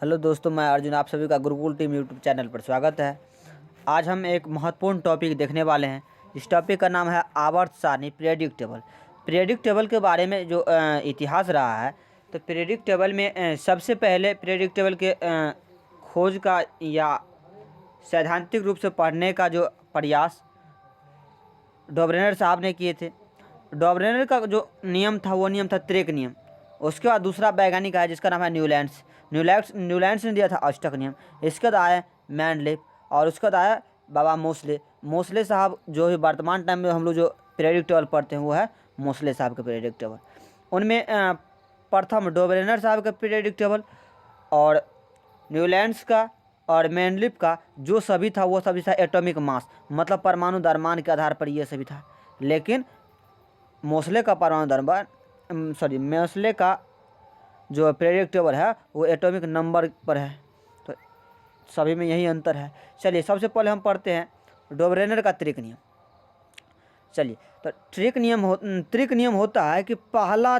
Hello दोस्तों, मैं अर्जुन, आप सभी का गुरुकुल टीम यूट्यूब चैनल पर स्वागत है। आज हम एक महत्वपूर्ण टॉपिक देखने वाले हैं। इस टॉपिक का नाम है आवर्त सारणी पीरियडिक टेबल। पीरियडिक टेबल के बारे में जो इतिहास रहा है, तो पीरियडिक टेबल में सबसे पहले पीरियडिक टेबल के खोज का या सैद्धांतिक रूप से पढ़ने का जो प्रयास डॉबरेनर साहब ने किए थे। डॉबरेनर का जो नियम था वो नियम था त्रिक नियम। उसके बाद दूसरा वैज्ञानिक आया जिसका नाम है न्यूलैंड्स। न्यूलैंड्स ने दिया था अष्टक नियम। इसके बाद आया मैंडलेव और उसके बाद आया बाबा मोसले। मोसले साहब जो है वर्तमान टाइम में हम लोग जो पीरियडिक टेबल पढ़ते हैं वो है मोसले साहब का पीरियडिक टेबल। उनमें प्रथम डॉबरेनर साहब का पीरियडिक टेबल और न्यूलैंड्स का और मैंडलिव का जो सभी था वो सभी था एटॉमिक मास, मतलब परमाणु द्रव्यमान के आधार पर ये सभी था। लेकिन मोसले का मोसले का जो पीरियडिक टेबल है वो एटॉमिक नंबर पर है। तो सभी में यही अंतर है। चलिए सबसे पहले हम पढ़ते हैं डॉबरेनर का त्रिक नियम। चलिए, तो त्रिक नियम होता है कि पहला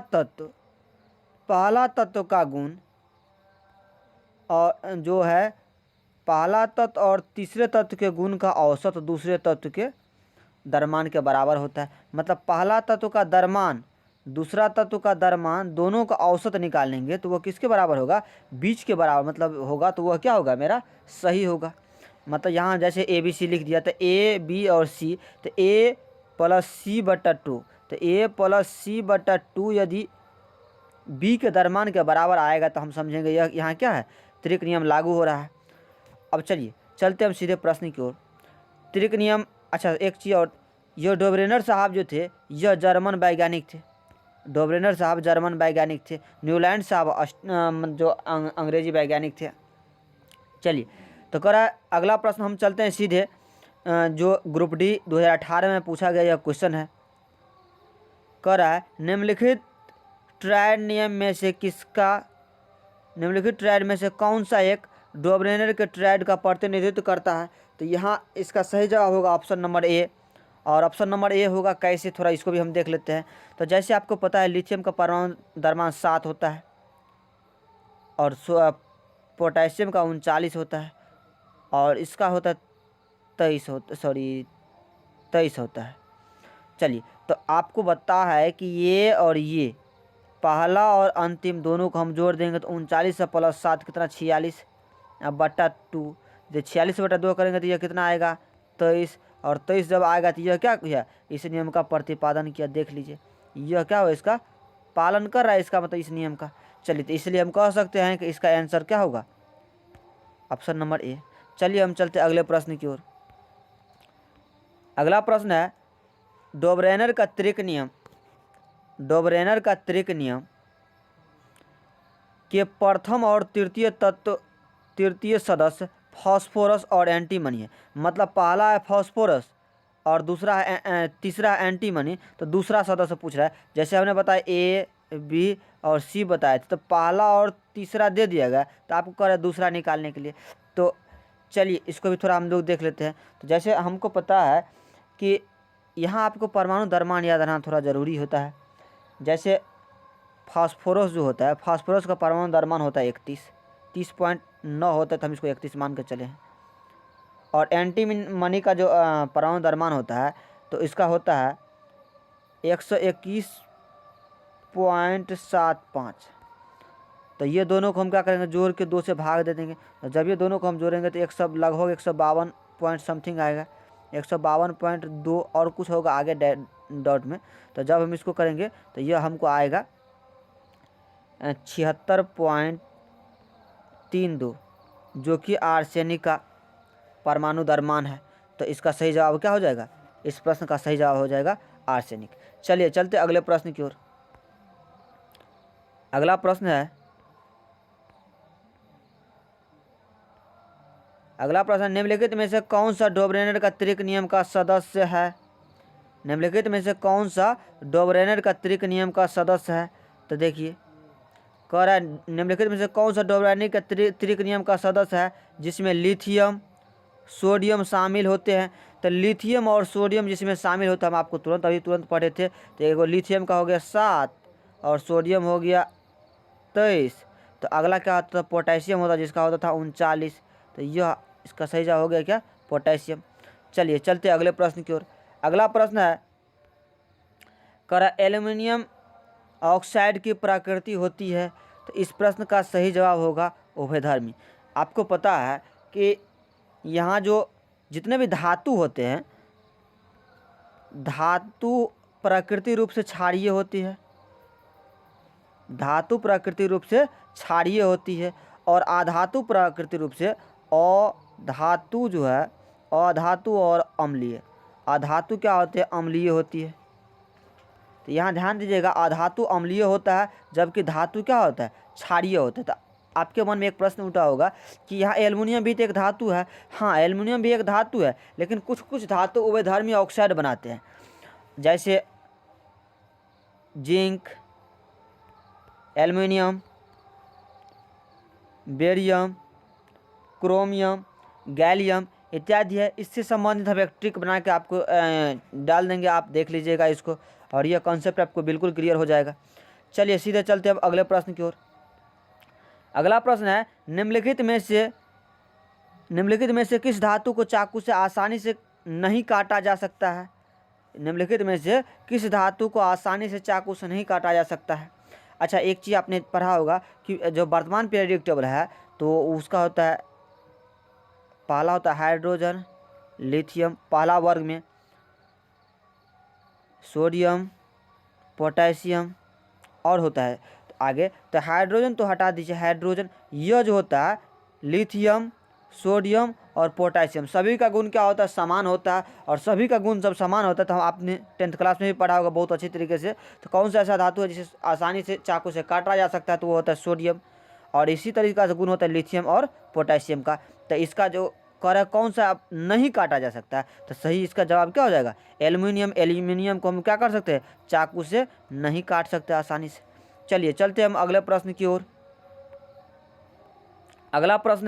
तत्व का गुण और जो है पहला तत्व और तीसरे तत्व के गुण का औसत दूसरे तत्व के द्रव्यमान के बराबर होता है। मतलब पहला तत्व का द्रव्यमान दूसरा तत्व का द्रव्यमान दोनों का औसत निकालेंगे तो वह किसके बराबर होगा? बीच के बराबर मतलब होगा। तो वह क्या होगा? मेरा सही होगा। मतलब यहाँ जैसे ए बी सी लिख दिया तो ए बी और सी, तो ए प्लस सी बटा टू, तो ए प्लस सी बटा टू यदि बी के द्रव्यमान के बराबर आएगा तो हम समझेंगे यह यहाँ क्या है? त्रिक नियम लागू हो रहा है। अब चलिए चलते हम सीधे प्रश्न की ओर। त्रिक नियम, अच्छा एक चीज़ और, यह डॉबरेनर साहब जो थे यह जर्मन वैज्ञानिक थे। डॉबरेनर साहब जर्मन वैज्ञानिक थे। न्यूलैंड साहब जो अंग्रेजी वैज्ञानिक थे। चलिए, तो करा अगला प्रश्न हम चलते हैं सीधे जो ग्रुप डी 2018 में पूछा गया यह क्वेश्चन है। कह रहा है निम्नलिखित ट्रायड नियम में से कौन सा एक डॉबरेनर के ट्रायड का प्रतिनिधित्व करता है? तो यहाँ इसका सही जवाब होगा ऑप्शन नंबर ए। और ऑप्शन नंबर ए होगा कैसे, थोड़ा इसको भी हम देख लेते हैं। तो जैसे आपको पता है लिथियम का परमाणु द्रव्यमान 7 होता है और पोटेशियम का 39 होता है और इसका होता है 23 होता है। चलिए, तो आपको बता है कि ये और ये पहला और अंतिम दोनों को हम जोड़ देंगे तो 39 से प्लस 7 कितना? 46 बटा 2। जब 46 बटा 2 करेंगे तो यह कितना आएगा? 23। और 23 जब आएगा तो यह क्या किया? इस नियम का प्रतिपादन किया। देख लीजिए यह क्या हो, इसका पालन कर रहा है, इसका मतलब इस नियम का। चलिए, तो इसलिए हम कह सकते हैं कि इसका आंसर क्या होगा? Option number A. चलिए हम चलते अगले प्रश्न की ओर। अगला प्रश्न है डॉबरेनर का त्रिक नियम के प्रथम और तृतीय सदस्य फास्फोरस और एंटीमनी है। मतलब पहला है फास्फोरस और तीसरा एंटीमनी। तो दूसरा सदस्य पूछ रहा है। जैसे हमने बताया ए बी और सी बताए थे, तो पहला और तीसरा दे दिया गया तो आपको कह रहा है दूसरा निकालने के लिए। तो चलिए इसको भी थोड़ा हम लोग देख लेते हैं। तो जैसे हमको पता है कि यहाँ आपको परमाणु द्रव्यमान याद रखना थोड़ा ज़रूरी होता है। जैसे फास्फोरस जो होता है, फास्फोरस का परमाणु द्रव्यमान होता है 30.9 होता है, तो हम इसको 31 मान कर चले हैं। और एंटीमनी का जो परमाणु द्रव्यमान होता है तो इसका होता है 121.75। तो ये दोनों को हम क्या करेंगे? जोड़ के 2 से भाग दे देंगे। तो जब ये दोनों को हम जोड़ेंगे तो लगभग 152 पॉइंट समथिंग आएगा। 152.2 और कुछ होगा आगे डॉट में। तो जब हम इसको करेंगे तो यह हमको आएगा 76.32, जो कि आर्सेनिक का परमाणु द्रव्यमान है। तो इसका सही जवाब क्या हो जाएगा? इस प्रश्न का सही जवाब हो जाएगा आर्सेनिक। चलिए चलते अगले प्रश्न की ओर। अगला प्रश्न निम्नलिखित में से कौन सा डॉबरेनर का त्रिक नियम का सदस्य है? निम्नलिखित में से कौन सा डॉबरेनर का त्रिक नियम का सदस्य है? तो देखिए कह रहा है निम्नलिखित में से कौन सा डॉबरेनर का त्रिक नियम का सदस्य है जिसमें लिथियम सोडियम शामिल होते हैं? तो लिथियम और सोडियम जिसमें शामिल होता है हम आपको तुरंत पढ़े थे। तो एगो लिथियम का हो गया 7 और सोडियम हो गया 23। तो अगला क्या होता था, पोटेशियम होता जिसका होता था 39। तो यह इसका सही जवाब हो गया क्या, पोटेशियम। चलिए चलते अगले प्रश्न की ओर। अगला प्रश्न है, एल्युमिनियम ऑक्साइड की प्रकृति होती है। तो इस प्रश्न का सही जवाब होगा उभयधर्मी। आपको पता है कि यहाँ जो जितने भी धातु होते हैं, धातु प्राकृतिक रूप से क्षारीय होती है, धातु प्राकृतिक रूप से क्षारीय होती है, और अधातु प्राकृतिक रूप से अधातु जो है, अधातु और अम्लीय। अधातु क्या होते हैं, अम्लीय होती है। तो यहाँ ध्यान दीजिएगा, अधातु अम्लीय होता है जबकि धातु क्या होता है, क्षारीय होता है। तो आपके मन में एक प्रश्न उठा होगा कि यहाँ एल्युमिनियम भी तो एक धातु है। हाँ, एल्युमिनियम भी एक धातु है, लेकिन कुछ कुछ धातु उभयधर्मी ऑक्साइड बनाते हैं, जैसे zinc, aluminium, barium, chromium, gallium इत्यादि है। इससे संबंधित हम एक ट्रिक बना के आपको डाल देंगे, आप देख लीजिएगा इसको, और यह कॉन्सेप्ट आपको बिल्कुल क्लियर हो जाएगा। चलिए सीधे चलते हैं अब अगले प्रश्न की ओर। अगला प्रश्न है, निम्नलिखित में से किस धातु को चाकू से आसानी से नहीं काटा जा सकता है। निम्नलिखित में से किस धातु को आसानी से चाकू से नहीं काटा जा सकता है। अच्छा, एक चीज़ आपने पढ़ा होगा कि जो वर्तमान पीरियोडिक टेबल है तो उसका होता है, पहला होता है हाइड्रोजन, लिथियम पहला वर्ग में, सोडियम, पोटेशियम और होता है तो आगे। तो हाइड्रोजन तो हटा दीजिए, हाइड्रोजन, यह जो होता है लिथियम, सोडियम और पोटेशियम, सभी का गुण क्या होता है, समान होता है। और सभी का गुण जब समान होता है तो हम आपने 10th क्लास में भी पढ़ा होगा बहुत अच्छी तरीके से। तो कौन सा ऐसा धातु है जिसे आसानी से चाकू से काटा जा सकता है, तो वो होता है सोडियम। और इसी तरीके से गुण होता है लिथियम और पोटेशियम का। तो इसका जो कर कौन सा नहीं काटा जा सकता है, तो सही इसका जवाब क्या हो जाएगा, एल्युमिनियम। एल्युमिनियम को हम क्या कर सकते हैं, चाकू से नहीं काट सकते आसानी से। चलिए चलते हम अगले प्रश्न की ओर। अगला प्रश्न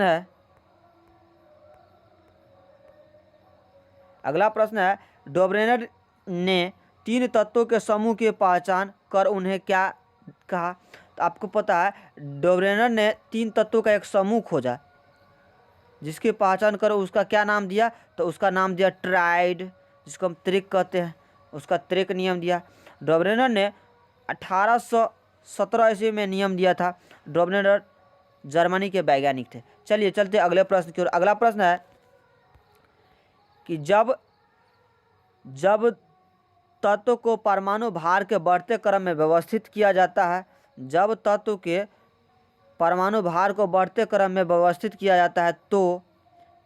है, डोब्रेनर ने 3 तत्वों के समूह की पहचान कर उन्हें क्या कहा। तो आपको पता है डोब्रेनर ने 3 तत्वों का एक समूह खोजा, जिसकी पहचान करो उसका क्या नाम दिया, तो उसका नाम दिया ट्राइड, जिसको हम त्रिक कहते हैं, उसका त्रिक नियम दिया। डोब्रेनर ने 1817 ईस्वी में नियम दिया था। डोब्रेनर जर्मनी के वैज्ञानिक थे। चलिए चलते अगले प्रश्न की ओर। अगला प्रश्न है कि जब तत्व को परमाणु भार के बढ़ते क्रम में व्यवस्थित किया जाता है, जब तत्व के परमाणु भार को बढ़ते क्रम में व्यवस्थित किया जाता है तो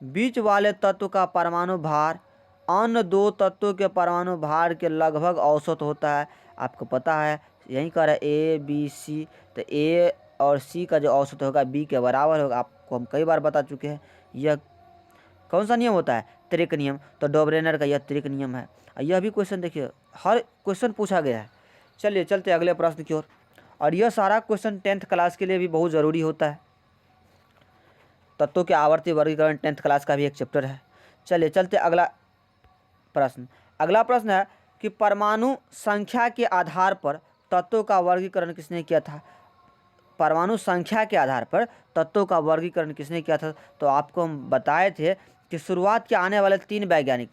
बीच वाले तत्व का परमाणु भार अन्य 2 तत्वों के परमाणु भार के लगभग औसत होता है। आपको पता है यहीं का है ए बी सी, तो ए और सी का जो औसत होगा बी के बराबर होगा। आपको हम कई बार बता चुके हैं। यह कौन सा नियम होता है, त्रिक नियम। तो डोब्रेनर का यह त्रिक नियम है। यह भी क्वेश्चन देखिए, हर क्वेश्चन पूछा गया है। चलिए चलते अगले प्रश्न की ओर। और यह सारा क्वेश्चन 10th क्लास के लिए भी बहुत ज़रूरी होता है। तत्वों के आवर्ती वर्गीकरण 10th क्लास का भी एक चैप्टर है। चलिए चलते अगला प्रश्न। अगला प्रश्न है कि परमाणु संख्या के आधार पर तत्वों का वर्गीकरण किसने किया था। परमाणु संख्या के आधार पर तत्वों का वर्गीकरण किसने किया था। तो आपको हम बताए थे कि शुरुआत के आने वाले 3 वैज्ञानिक,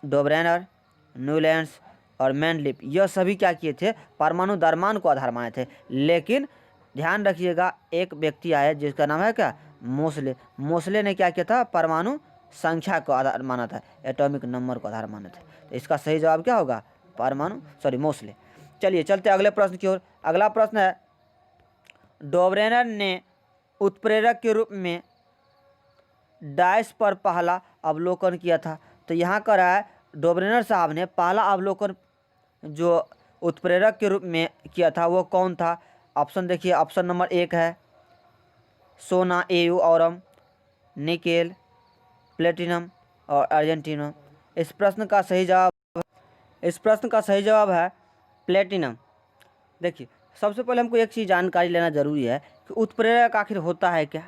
डोब्रेनर, न्यूलैंड्स और मेंडलीफ, यह सभी क्या किए थे, परमाणु द्रव्यमान को आधार माने थे। लेकिन ध्यान रखिएगा, एक व्यक्ति आया जिसका नाम है क्या, मोसले। मोसले ने क्या किया था, परमाणु संख्या को आधार माना था, एटॉमिक नंबर को आधार माने थे। तो इसका सही जवाब क्या होगा, मोसले। चलिए चलते अगले प्रश्न की ओर। अगला प्रश्न है, डोब्रेनर ने उत्प्रेरक के रूप में डाइस पर पहला अवलोकन किया था। तो यहाँ कर रहा है डोब्रेनर साहब ने पहला अवलोकन जो उत्प्रेरक के रूप में किया था वो कौन था। ऑप्शन देखिए, ऑप्शन नंबर 1 है सोना, एयू, औरम, निकेल, प्लेटिनम और अर्जेंटीनम। इस प्रश्न का सही जवाब है प्लेटिनम। देखिए, सबसे पहले हमको एक चीज़ जानकारी लेना जरूरी है कि उत्प्रेरक आखिर होता है क्या।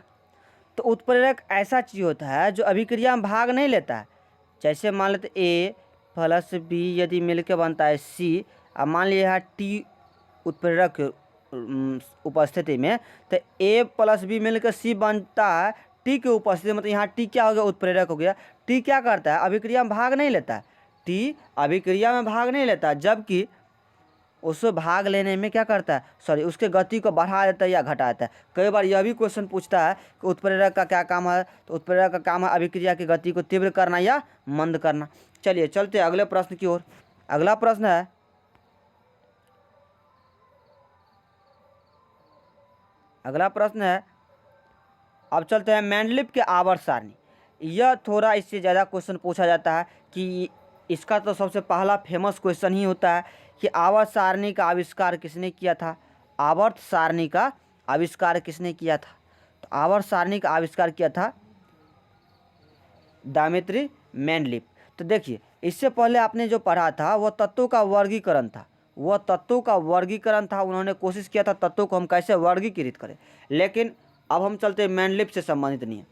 तो उत्प्रेरक ऐसा चीज़ होता है जो अभिक्रिया में भाग नहीं लेता है। जैसे मान लेते ए प्लस बी यदि मिलकर बनता है सी, अब मान लिया टी उत्प्रेरक उपस्थिति में, तो ए प्लस बी मिलकर सी बनता है टी की उपस्थिति में। मतलब यहाँ टी क्या हो गया, उत्प्रेरक हो गया। टी क्या करता है, अभिक्रिया में भाग नहीं लेता है, टी अभिक्रिया में भाग नहीं लेता, जबकि उसको भाग लेने में क्या करता है, सॉरी उसके गति को बढ़ा देता है या घटा देता है। कई बार यह भी क्वेश्चन पूछता है कि उत्प्रेरक का क्या काम है, तो उत्प्रेरक का काम है अभिक्रिया की गति को तीव्र करना या मंद करना। चलिए चलते हैं अगले प्रश्न की ओर। अगला प्रश्न है, अब चलते हैं मेंडलीव के आवर्त सारणी। यह थोड़ा इससे ज़्यादा क्वेश्चन पूछा जाता है कि इसका तो सबसे पहला फेमस क्वेश्चन ही होता है कि आवर्त सारणी का आविष्कार किसने किया था। आवर्त सारणी का आविष्कार किसने किया था, तो आवर्त सारणी का आविष्कार किया था डायमित्री मेंडलीव। तो देखिए इससे पहले आपने जो पढ़ा था वह तत्वों का वर्गीकरण था, उन्होंने कोशिश किया था तत्वों को हम कैसे वर्गीकृत करें। लेकिन अब हम चलते हैं मेंडलीव से संबंधित नहीं है।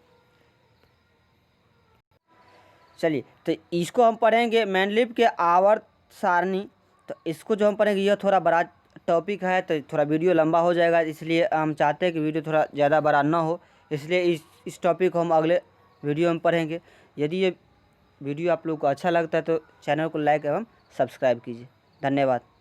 चलिए तो इसको हम पढ़ेंगे मेंडलीव के आवर्त सारणी। तो इसको जो हम पढ़ेंगे यह थोड़ा बड़ा टॉपिक है, तो थोड़ा वीडियो लंबा हो जाएगा, इसलिए हम चाहते हैं कि वीडियो थोड़ा ज़्यादा बड़ा ना हो, इसलिए इस टॉपिक को हम अगले वीडियो में पढ़ेंगे। यदि ये वीडियो आप लोग को अच्छा लगता है तो चैनल को लाइक एवं सब्सक्राइब कीजिए। धन्यवाद।